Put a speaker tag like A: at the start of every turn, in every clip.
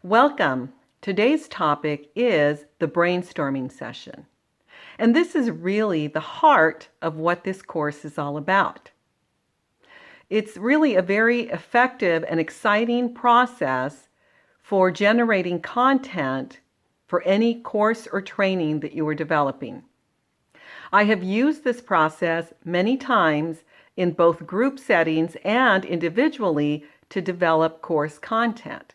A: Welcome. Today's topic is the brainstorming session. And this is really the heart of what this course is all about. It's really a very effective and exciting process for generating content for any course or training that you are developing. I have used this process many times in both group settings and individually to develop course content.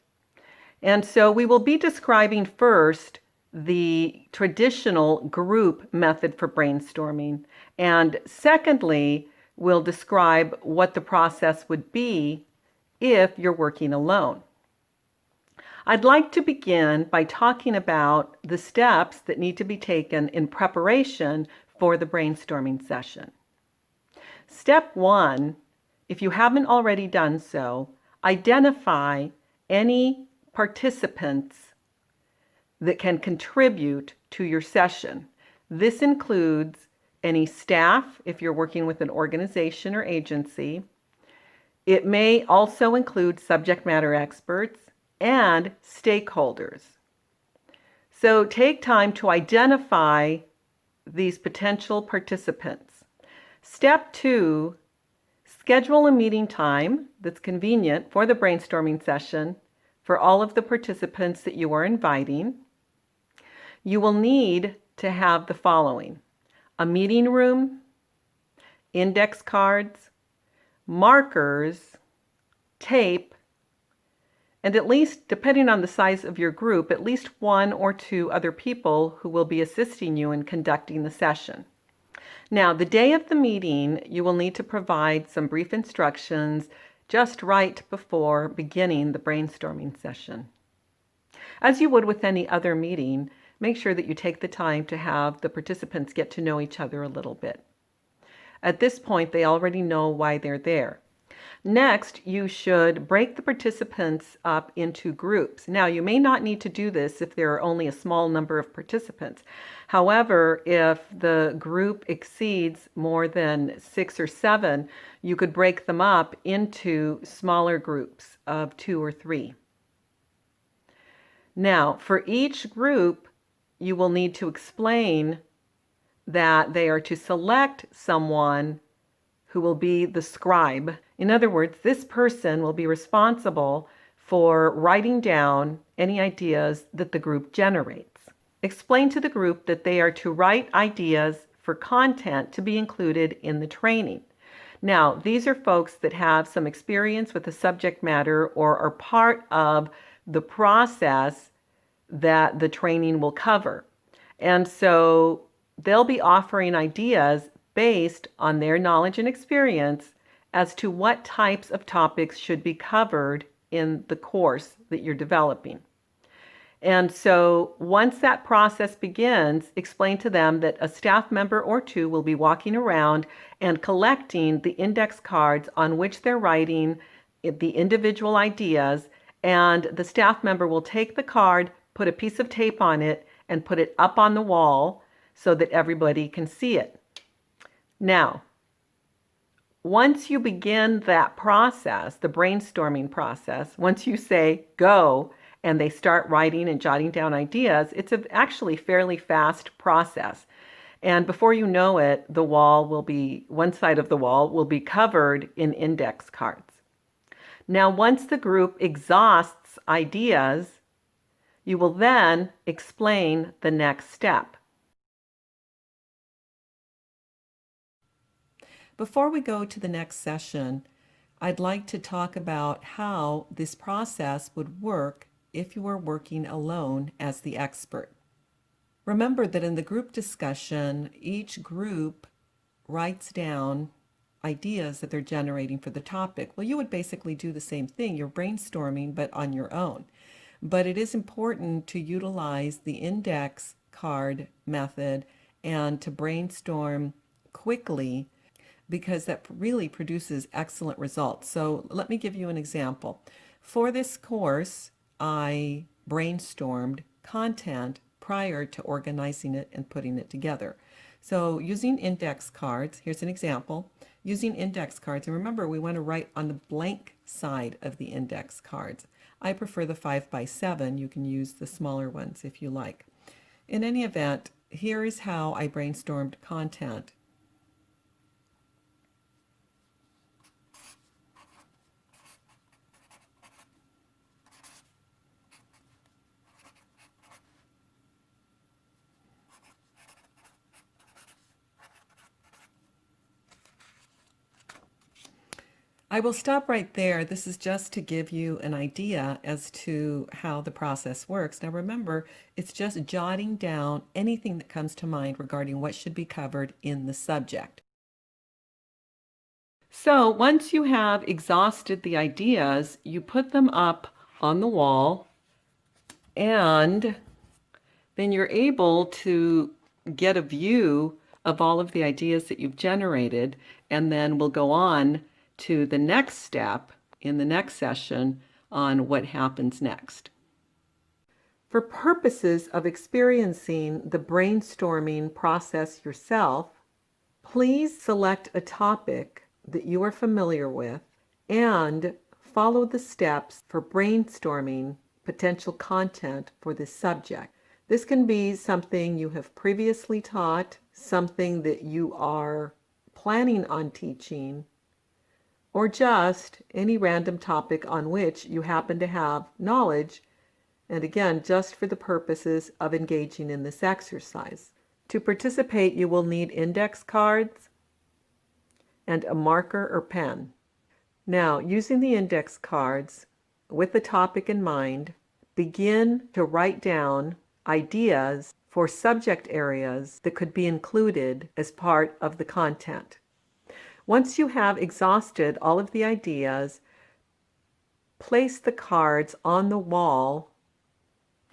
A: And so we will be describing first the traditional group method for brainstorming. And secondly, we'll describe what the process would be if you're working alone. I'd like to begin by talking about the steps that need to be taken in preparation for the brainstorming session. Step 1, if you haven't already done so, identify any participants that can contribute to your session. This includes any staff if you're working with an organization or agency. It may also include subject matter experts and stakeholders. So take time to identify these potential participants. Step 2, schedule a meeting time that's convenient for the brainstorming session for all of the participants that you are inviting. You will need to have the following: a meeting room, index cards, markers, tape, and at least, depending on the size of your group, at least 1 or 2 other people who will be assisting you in conducting the session. Now, the day of the meeting, you will need to provide some brief instructions just right before beginning the brainstorming session. As you would with any other meeting, make sure that you take the time to have the participants get to know each other a little bit. At this point, they already know why they're there. Next, you should break the participants up into groups. Now, you may not need to do this if there are only a small number of participants. However, if the group exceeds more than 6 or 7, you could break them up into smaller groups of 2 or 3. Now, for each group, you will need to explain that they are to select someone who will be the scribe. In other words, this person will be responsible for writing down any ideas that the group generates. Explain to the group that they are to write ideas for content to be included in the training. Now, these are folks that have some experience with the subject matter or are part of the process that the training will cover. And so they'll be offering ideas based on their knowledge and experience as to what types of topics should be covered in the course that you're developing. And so once that process begins, explain to them that a staff member or 2 will be walking around and collecting the index cards on which they're writing the individual ideas, and the staff member will take the card, put a piece of tape on it, and put it up on the wall so that everybody can see it. Now, once you begin that process, the brainstorming process, once you say go and they start writing and jotting down ideas, it's actually fairly fast process. And before you know it, one side of the wall will be covered in index cards. Now, once the group exhausts ideas, you will then explain the next step. Before we go to the next session, I'd like to talk about how this process would work if you were working alone as the expert. Remember that in the group discussion, each group writes down ideas that they're generating for the topic. Well, you would basically do the same thing. You're brainstorming, but on your own. But it is important to utilize the index card method and to brainstorm quickly, because that really produces excellent results. So let me give you an example. For this course, I brainstormed content prior to organizing it and putting it together. So using index cards, here's an example. using index cards. And remember, we want to write on the blank side of the index cards. I prefer the 5x7. You can use the smaller ones if you like. In any event, here is how I brainstormed content. I will stop right there. This is just to give you an idea as to how the process works. Now remember, it's just jotting down anything that comes to mind regarding what should be covered in the subject. So once you have exhausted the ideas, you put them up on the wall, and then you're able to get a view of all of the ideas that you've generated, and then we'll go on to the next step in the next session on what happens next. For purposes of experiencing the brainstorming process yourself, please select a topic that you are familiar with and follow the steps for brainstorming potential content for this subject. This can be something you have previously taught, something that you are planning on teaching, or just any random topic on which you happen to have knowledge, and again, just for the purposes of engaging in this exercise. To participate, you will need index cards and a marker or pen. Now, using the index cards with the topic in mind, begin to write down ideas for subject areas that could be included as part of the content. Once you have exhausted all of the ideas, place the cards on the wall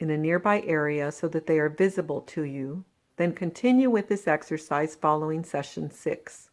A: in a nearby area so that they are visible to you. Then continue with this exercise following session 6.